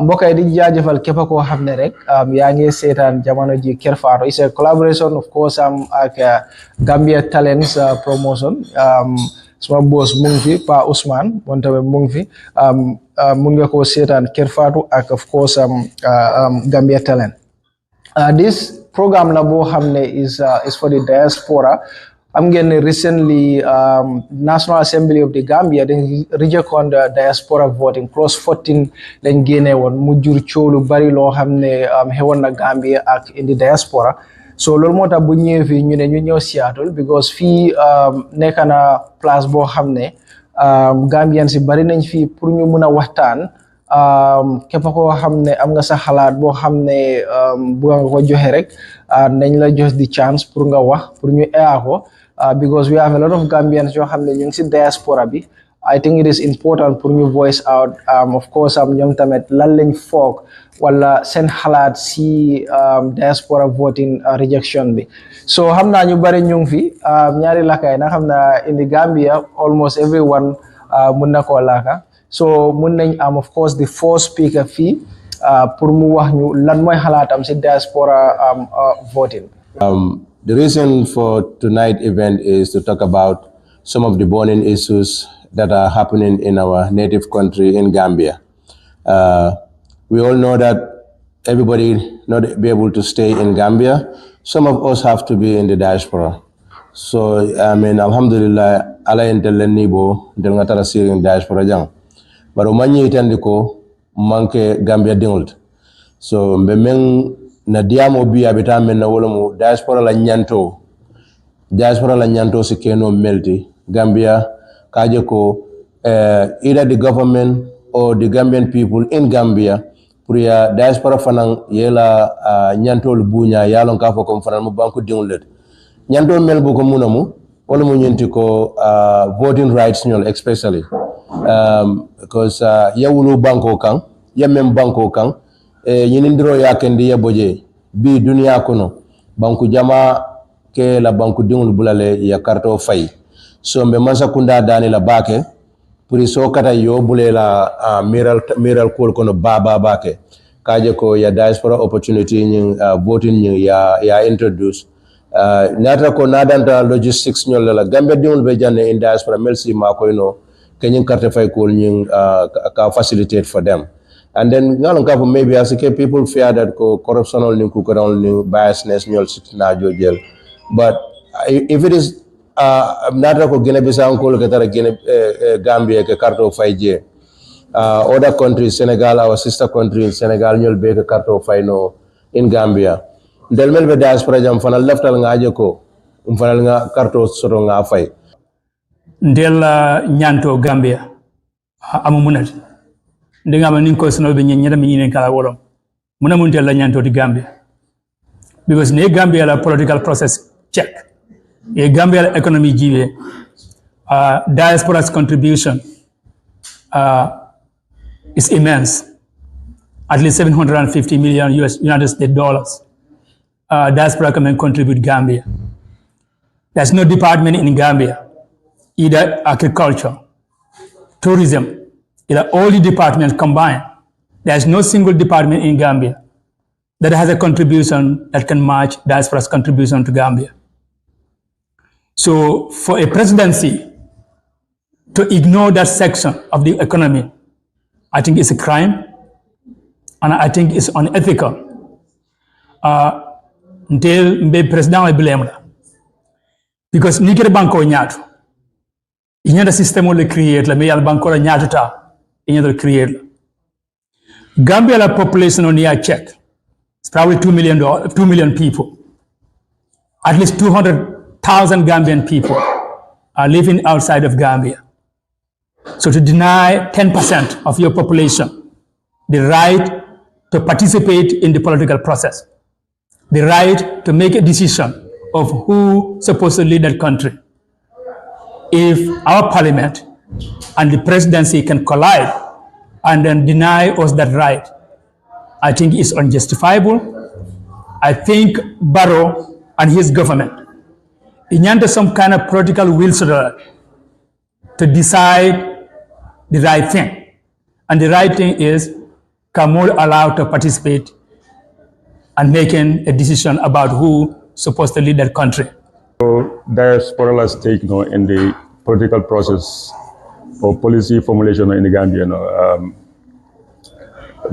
mbokk yi di jaajëfal képp koo xam ne rek yaa ngi seetaan jamono ji Kër Fatou. It's a collaboration of course ak Gambia Talents Promotion. Suma boss mu ngi fi Pa Ousmane moom tamit mu ngi fi mun nga koo seetaan Kër Fatou ak of course Gambia Talent. This program la boo xam ne is for the diaspora. am ngeen ne recently National Assembly of the Gambia dañ rejected the diaspora voting clause 14 lañ génne woon mu jur coow lu bari loo xam ne xewoon na Gambia ak in the diaspora. So loolu moo tax bu ñëwee fii ñu ne ñu ñëw Seattle because fii nekk na place boo xam ne Gambians si bari nañ fii pour ñu mun a waxtaan képp koo xam ne am nga sa xalaat boo xam ne bu nga ko joxe rek nañ la jox di chance pour nga wax pour ñu eeyaa ko because we have a lot of Gambians yoo xam ne ñu ngi si diaspora bi. I think it is important pour ñu voice out of course ñoom tamit lan lañ foog wala seen xalaat si diaspora voting rejection bi. So xam naa ñu bari ñu ngi fi ñaari lakay na xam naa in the Gambia almost everyone mun na koo laka. So mun nañ am of course the first speaker fii pour mu wax ñu lan mooy xalaatam si diaspora voting. The reason for tonight's event is to talk about some of the burning issues that are happening in our native country in Gambia. We all know that everybody not be able to stay in Gambia. Some of us have to be in the diaspora. So, I mean, alhamdulillah, ala intel nibo del ngatara siri in diaspora jang. But umanyi itandiko manke Gambia dingult. So, mbemeng na diamo biya bitamen na wolomu diaspora la nyanto. Diaspora la nyanto si keno melti. Gambia kaje ko either the government or the Gambian people in Gambia pour ya diaspora fanang yela nyantol bunya yalon ka fo ko fanan mo banko dinglet nyantol mel bu ko munamu wala mo nyenti ko voting rights nyol especially because yawulu banko kan yamem banko kan nyinindiro yakendi yeboje bi dunia kono banko jama ke la banko dingul bulale ya karto fay so mbe mansa kunda dani la bake puri so kata yo bule la miral kol kono baba bake kaje ko ya diaspora opportunity nyin voting nyin ya introduce nata ko nadanta logistics nyol la Gambia dingul be janne in diaspora melsi ma ko no kenyin carte fay kol nyin ka facilitate for them. And then maybe as people fear that corruption only could only biasness nyol na jojel. But if it is nata ko Guinea Bissau ko katara Gambia ke karto 5G other countries Senegal our sister country in Senegal ñol be ke karto fay no in Gambia del mel be diaspora jam fanal leftal ngaaje ko fanal nga karto soto nga fay del nyanto Gambia amu munal ndinga ma ninko sono be nyeda mi nyinen kala wolom munamun del nyanto di Gambia because ne Gambia la political process check a Gambia economy jive diaspora's contribution is immense, at least 750 million United States dollars. Diaspora can contribute Gambia. There's no department in Gambia, either agriculture, tourism, either all the departments combined. There's no single department in Gambia that has a contribution that can match diaspora's contribution to Gambia. So for a presidency to ignore that section of the economy, I think it's a crime, and I think it's unethical. Until the president will blame them. Because nikere banko nyatu, inyada system will create, la meyal banko la nyatu ta, inyada create. Gambia la population on the check, it's probably 2 million people. At least 200,000 Gambian people are living outside of Gambia. So to deny 10% of your population the right to participate in the political process, the right to make a decision of who is supposed to lead that country, if our parliament and the presidency can collide and then deny us that right, I think it's unjustifiable. I think Barrow and his government, he needed some kind of political will to decide the right thing. And the right thing is can more allowed to participate and making a decision about who supposed to lead that country. So diaspora stake in the political process or policy formulation in the Gambia,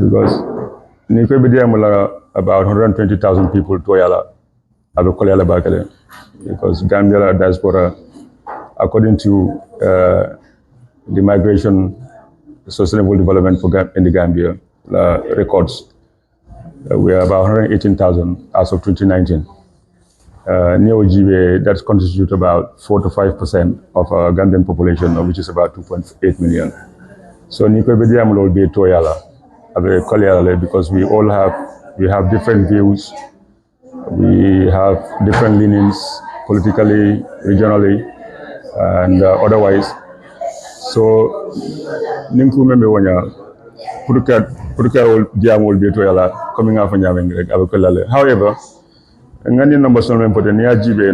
because about 120,000 people to Yala, because Gambia diaspora, according to the Migration Sustainable Development in the Gambia records, we are about 118,000 as of 2019. Neo-GBA, that constitutes about 4 to 5% of our Gambian population, which is about 2.8 million. So Nikwebidiam will be Toyala, because we have different views, we have different leanings politically, regionally, and otherwise. So Ninku membe wanya purka diam will be Toyala coming out from Yaming. However, ngani numbers non important near GB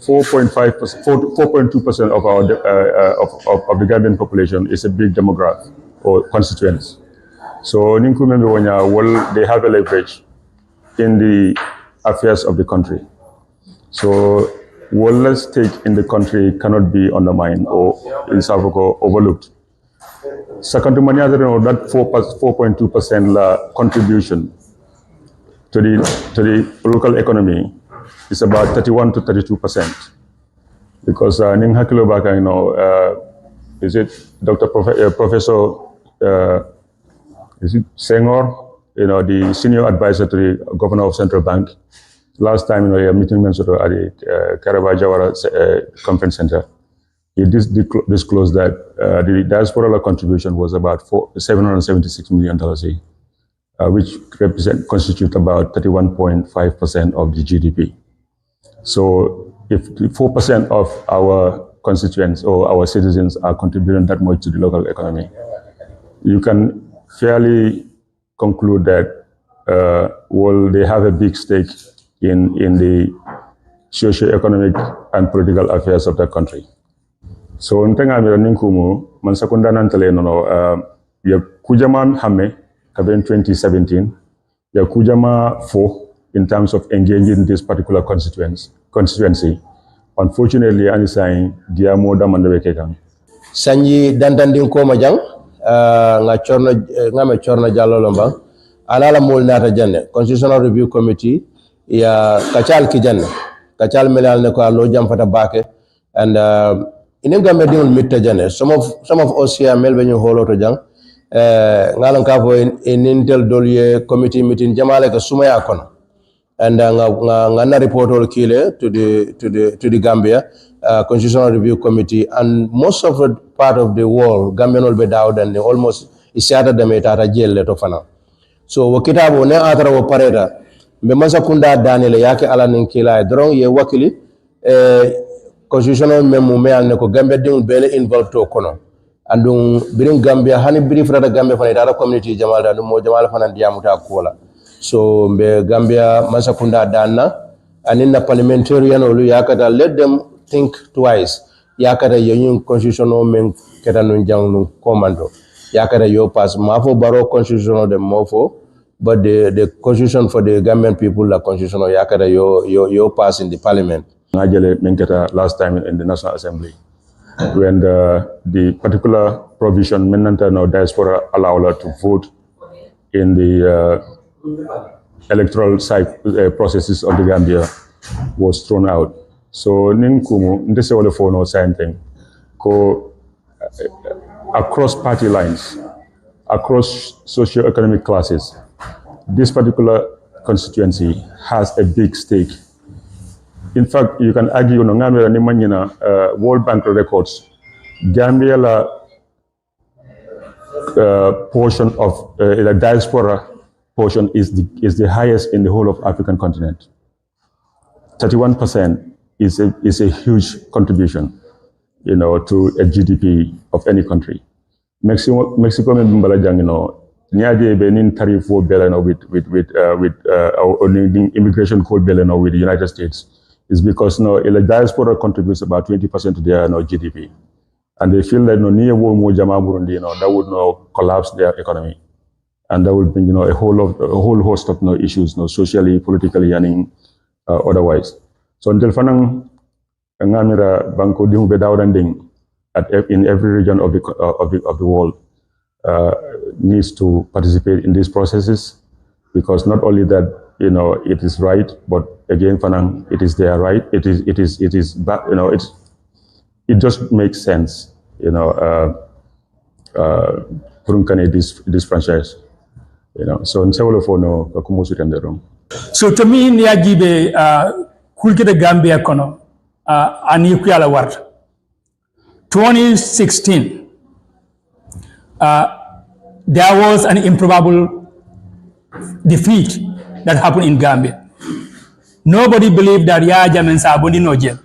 4.2% of our of the Gambian population is a big demographic or constituents. So Ninku membe wanya they have a leverage in the affairs of the country. So what stake in the country cannot be undermined or in South Africa overlooked. Second to many other, that 4.2% contribution to the local economy is about 31 to 32%. Because Ning Hakilo Baka, is it Professor is it Senghor, the senior advisor to the governor of Central Bank. Last time, a meeting at the Karabajawara Conference Center, he disclosed that the diaspora contribution was about $776 million, which constitute about 31.5% of the GDP. So if 4% of our constituents or our citizens are contributing that much to the local economy, you can fairly conclude that they have a big stake in the socio-economic and political affairs of the country. So ntenga mi ninkumu man sakunda nantale ya kujaman hame kaben 2017 ya kujama 4 in terms of engaging in this particular constituency. Unfortunately, ani saying dia moda mandaweke kan. Sanji dandandin ko majang nga me chorna jallo lomba alala mol nata janne constitutional review committee ya kachal ki janne kachal melal ne ko allo jam fata bake and inen gambe dingul mitta janne some of us here melbe ñu holo to jang ngalan ka fo intel dolye committee meeting jamale ka sumaya kono and nga na report all kile to the Gambia constitutional review committee, and most of the part of the world Gambian will be down and almost isata de metata jelle to fana. So wakitabo ne atara wo pareda be masa kunda danele yake ala nin kila drong ye wakili constitutional memo me an ko Gambia ding bele involved to kono andung birin Gambia hani biri frata Gambia fana dara community jamal da mo jamal fana diamuta kola. So be Gambia masa kunda dana anin na parliamentarian olu yakata let them think twice yakata yung constitutional men keta nun jang nun commando yakata yo pass mafo baro constitutional de mofo, but the constitution for the Gambian people la constitutional yakata yo pass in the parliament ngajele menketa last time in the National Assembly when the particular provision menanta no diaspora allow to vote in the electoral processes of the Gambia was thrown out. So ninkumu ndese wale for no same thing. Across party lines, across socio-economic classes, this particular constituency has a big stake. In fact, you can argue no Gambia ni manyina World Bank records Gambia la portion of the diaspora portion is the highest in the whole of African continent. 31% is a huge contribution, to a GDP of any country. Mexico Mbala niaje benin tariff for Beleno with immigration code Beleno with the United States is because the diaspora contributes about 20% to their GDP, and they feel that near war more Jama Burundi that would collapse their economy. and that will bring a whole host of issues, socially, politically, and otherwise. So until fanang ngamira banko dimu bedawranding in every region of the world needs to participate in these processes, because not only that it is right, but again fanang it is their right. It just makes sense, this franchise, so in several for no kumusu tenderum. So to me, niagibe kulkita Gambia kono aniukiala wart 2016 there was an improbable defeat that happened in Gambia. Nobody believed that Yahya Jammeh Sabondi no jail.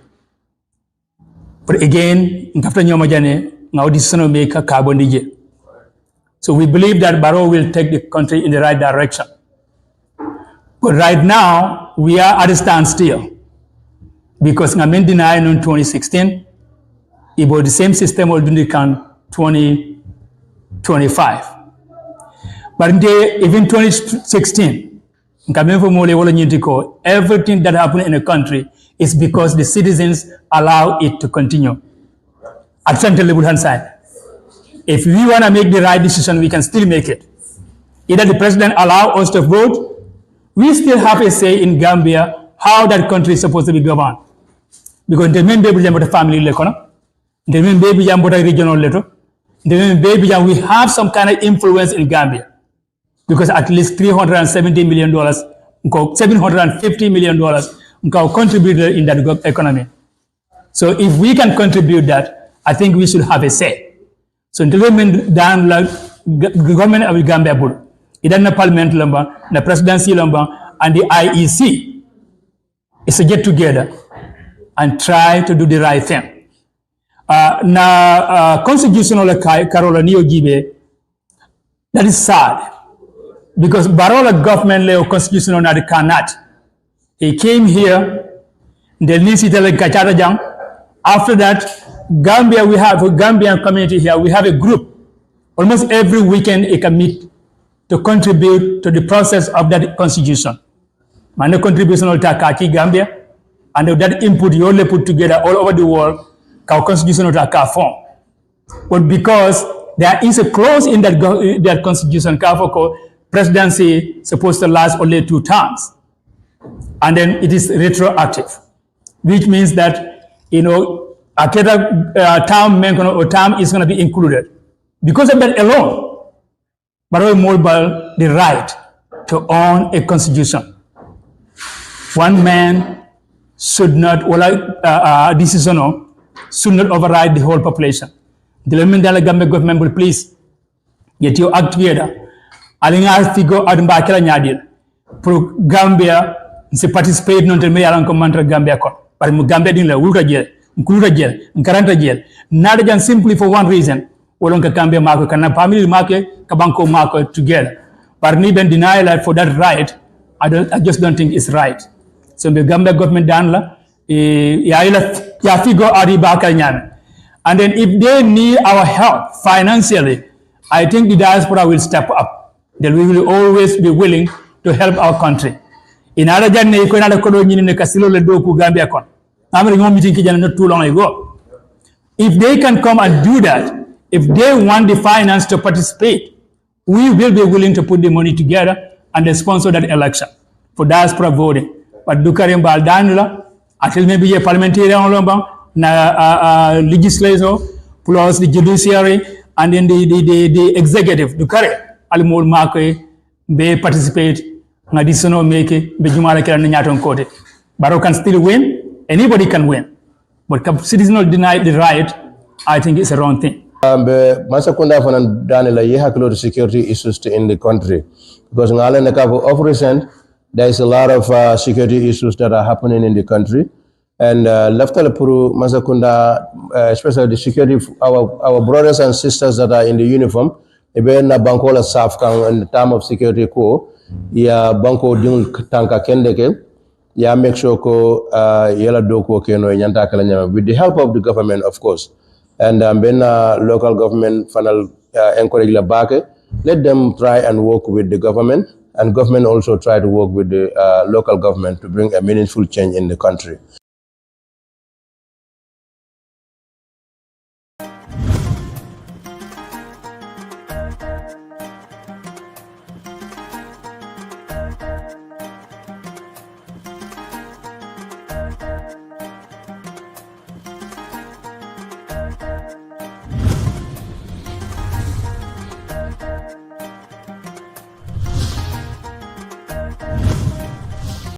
But again, ngafta nyoma jane ngaudi sono make carbon jail. So we believe that Barrow will take the country in the right direction. But right now, we are at a standstill because ngamen deny in 2016, about the same system will be can 2025. But even 2016, everything that happened in a country is because the citizens allow it to continue. At central level hand side. If we want to make the right decision, we can still make it. Either the president allow us to vote, we still have a say in Gambia how that country is supposed to be governed. Because the main baby jam family lekono, the main baby jam regional letter, the main baby jam we have some kind of influence in Gambia. Because at least $370 million, $750 million contributed in that economy. So if we can contribute that, I think we should have a say. So until the government of Gambia, either the parliament, the presidency, and the IEC is to get together and try to do the right thing. Constitutional Carola Niyogibe, that is sad. Because Barola government leo constitutional na cannot. He came here, the Nisitele Kacharajang. After that, Gambia, we have a Gambian community here. We have a group. Almost every weekend, it can meet to contribute to the process of that constitution. And the contribution of Takaki Gambia, and that input you only put together all over the world, our constitution of Taka form. But because there is a clause in that constitution, presidency supposed to last only 2 terms, and then it is retroactive, which means that a term is going to be included. Because of that alone, Barrow Mobile the right to own a constitution. One man should not, should not override the whole population. The Gambia government will please get your act together. Alinga figo adumba kila nyadil. Pro Gambia se participate non te me yalan ko mantra Gambia kon. Par mu Gambia din la wulka jel, nkuluta jel, nkaranta jel. Nada jan simply for one reason. Wolonka Gambia mako kana family mako kabanko mako together. Par ni ben deny that for that right, I just don't think it's right. So the Gambia government dan la ya figo adiba kala nyame. And then if they need our help financially, I think the diaspora will step up. Then we will always be willing to help our country. In other than the Casilo Ledoku Gambia con. I'm meeting not too long ago. If they can come and do that, if they want the finance to participate, we will be willing to put the money together and then sponsor that election for diaspora voting. But Dukarim Baldanula, until maybe a parliamentarian legislature plus the judiciary and then the executive Dukare. Alimol Marke be participate additional make be Jumala Nyaton Kote. Barrow can still win, anybody can win. But citizens not deny the right, I think it's a wrong thing. Masakunda Fanan Danila, you have a lot of security issues in the country. Because in of recent, there is a lot of security issues that are happening in the country. And left Puru Masakunda, especially the security, our brothers and sisters that are in the uniform, even na banko la saf kan in term of security ko ya banko ding tanka kendeke ya make sure ko yela do ko keno nyanta kala nyama with the help of the government of course, and ben local government fanal encourage la bake let them try and work with the government, and government also try to work with the local government to bring a meaningful change in the country.